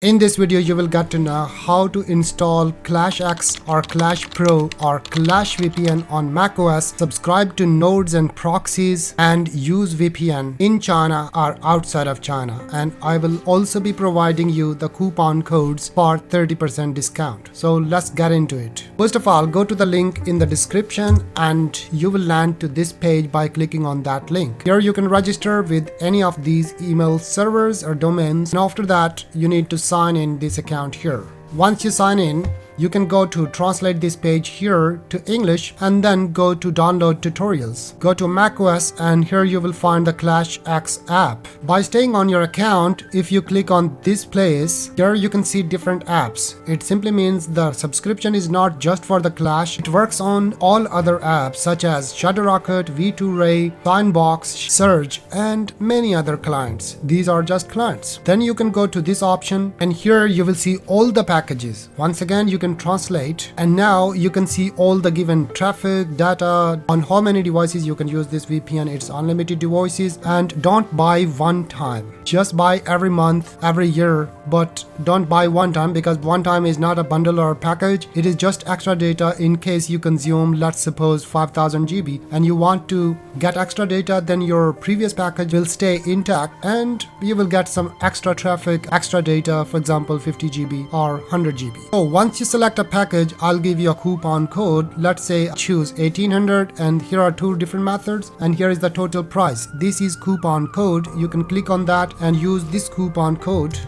In this video, you will get to know how to install ClashX or Clash Pro or Clash VPN on macOS, subscribe to nodes and proxies, and use VPN in China or outside of China. And I will also be providing you the coupon codes for 30% discount. So let's get into it. First of all, go to the link in the description and you will land to this page by clicking on that link. Here you can register with any of these email servers or domains, and after that you need to sign in this account here. Once you sign in, you can go to translate this page here to English and then go to download tutorials. Go to macOS and here you will find the ClashX app. By staying on your account, if you click on this place, here you can see different apps. It simply means the subscription is not just for the Clash, it works on all other apps such as ShadowRocket, V2Ray, Signbox, Surge, and many other clients. These are just clients. Then you can go to this option and here you will see all the packages. Once again, you can translate and now you can see all the given traffic data on how many devices you can use this VPN. It's unlimited devices, and don't buy one time, just buy every month, every year, but don't buy one time because one time is not a bundle or a package. It is just extra data in case you consume, let's suppose, 5000 GB and you want to get extra data, then your previous package will stay intact and you will get some extra traffic, extra data, for example 50 GB or 100 GB. So once you select a package, I'll give you a coupon code. Let's say choose 1800 and here are two different methods and here is the total price. This is coupon code. You can click on that and use this coupon code,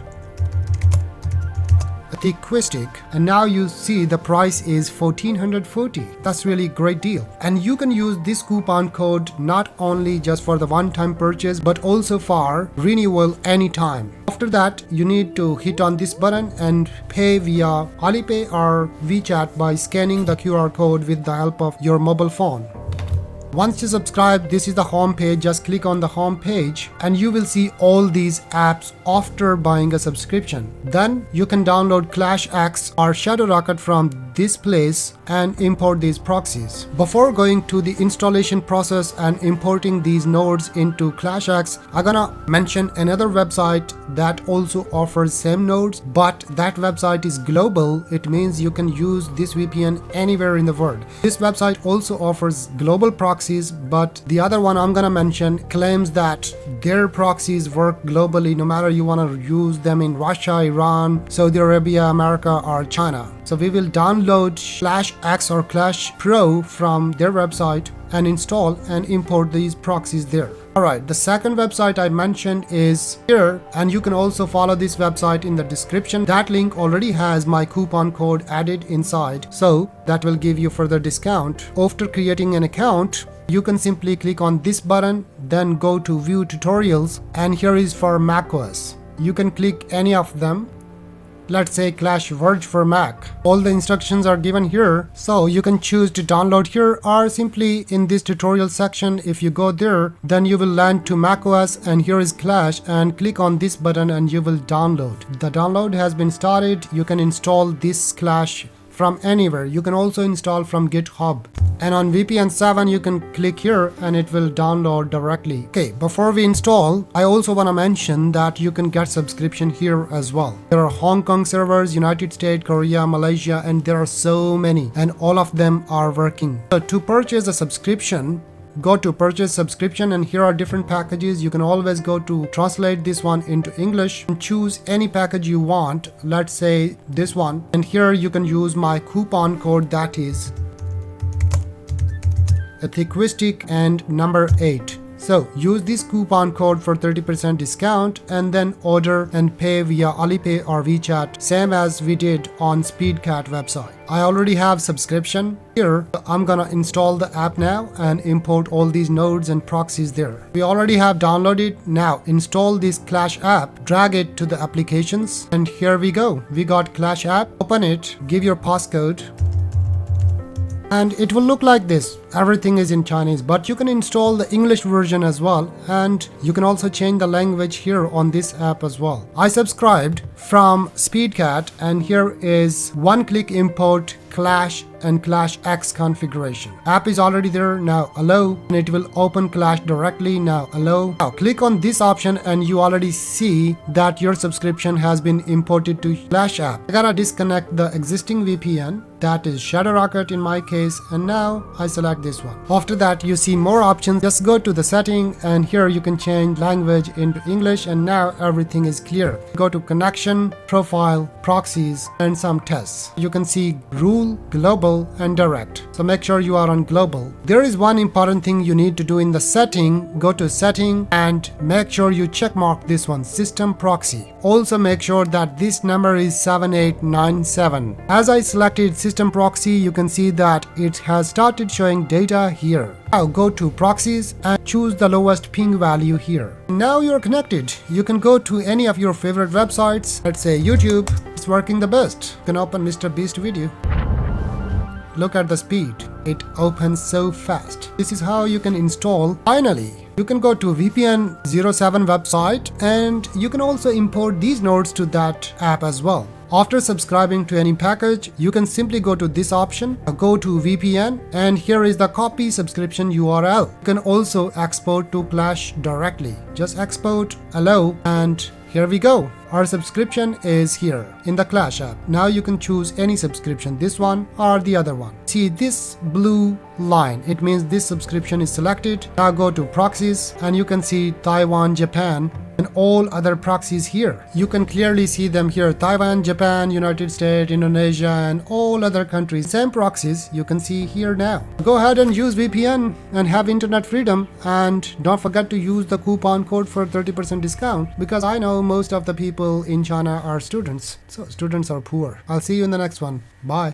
Thickquistic, and now you see the price is 1440. That's really great deal. And you can use this coupon code not only just for the one-time purchase but also for renewal anytime. After that, you need to hit on this button and pay via Alipay or WeChat by scanning the QR code with the help of your mobile phone. Once you subscribe, this is the home page. Just click on the home page and you will see all these apps after buying a subscription. Then you can download ClashX or ShadowRocket from this place and import these proxies. Before going to the installation process and importing these nodes into ClashX, I'm gonna mention another website that also offers same nodes, but that website is global. It means you can use this VPN anywhere in the world. This website also offers global proxies, but the other one I'm gonna mention claims that their proxies work globally, no matter you want to use them in Russia, Iran, Saudi Arabia, America, or China. So we will download ClashX or Clash Pro from their website and install and import these proxies there. Alright, the second website I mentioned is here, and you can also follow this website in the description. That link already has my coupon code added inside, so that will give you further discount. After creating an account, you can simply click on this button, then go to view tutorials, and here is for macOS. You can click any of them. Let's say Clash Verge for Mac. All the instructions are given here, so you can choose to download here or simply in this tutorial section. If you go there, then you will land to macOS and here is Clash, and click on this button and you will download. The download has been started. You can install this Clash from anywhere. You can also install from GitHub. And on VPN 7 you can click here and it will download directly. Okay, before we install, I also want to mention that you can get subscription here as well. There are Hong Kong servers, United States, Korea, Malaysia, and there are so many, and all of them are working. So to purchase a subscription, go to purchase subscription and here are different packages. You can always go to translate this one into English and choose any package you want. Let's say this one, and here you can use my coupon code, that is Thickquistic and number 8. So use this coupon code for 30% discount and then order and pay via Alipay or WeChat, same as we did on Speedcat website. I already have subscription here. I'm gonna install the app now and import all these nodes and proxies there. We already have downloaded. Now install this Clash app, drag it to the applications, and here we go. We got Clash app. Open it, give your passcode, and it will look like this. Everything is in Chinese, but you can install the English version as well, and you can also change the language here on this app as well. I subscribed from Speedcat and here is one-click import Clash and ClashX configuration. App is already there, now allow, and it will open Clash directly, now allow. Now click on this option and you already see that your subscription has been imported to Clash app. I gotta disconnect the existing VPN, that is Shadow Rocket in my case, and now I select this one. After that you see more options. Just go to the setting and here you can change language into English, and now everything is clear. Go to connection, profile, proxies, and some tests. You can see rule, global, and direct. So make sure you are on global. There is one important thing you need to do in the setting. Go to setting and make sure you check mark this one, system proxy. Also make sure that this number is 7897. As I selected system proxy, you can see that it has started showing data here. Now go to proxies and choose the lowest ping value here. Now you're connected. You can go to any of your favorite websites. Let's say YouTube. It's working the best. You can open Mr. Beast video. Look at the speed. It opens so fast. This is how you can install. Finally, you can go to VPN 07 website and you can also import these nodes to that app as well. After subscribing to any package, you can simply go to this option, go to VPN, and here is the copy subscription URL. You can also export to Clash directly. Just export, allow, and here we go. Our subscription is here in the Clash app. Now you can choose any subscription, this one or the other one. See this blue line, it means this subscription is selected. Now go to proxies and you can see Taiwan, Japan, and all other proxies here. You can clearly see them here, Taiwan, Japan, United States, Indonesia, and all other countries. Same proxies you can see here now. Go ahead and use VPN and have internet freedom, and don't forget to use the coupon code for 30% discount, because I know most of the people in China are students, so students are poor. I'll see you in the next one. Bye.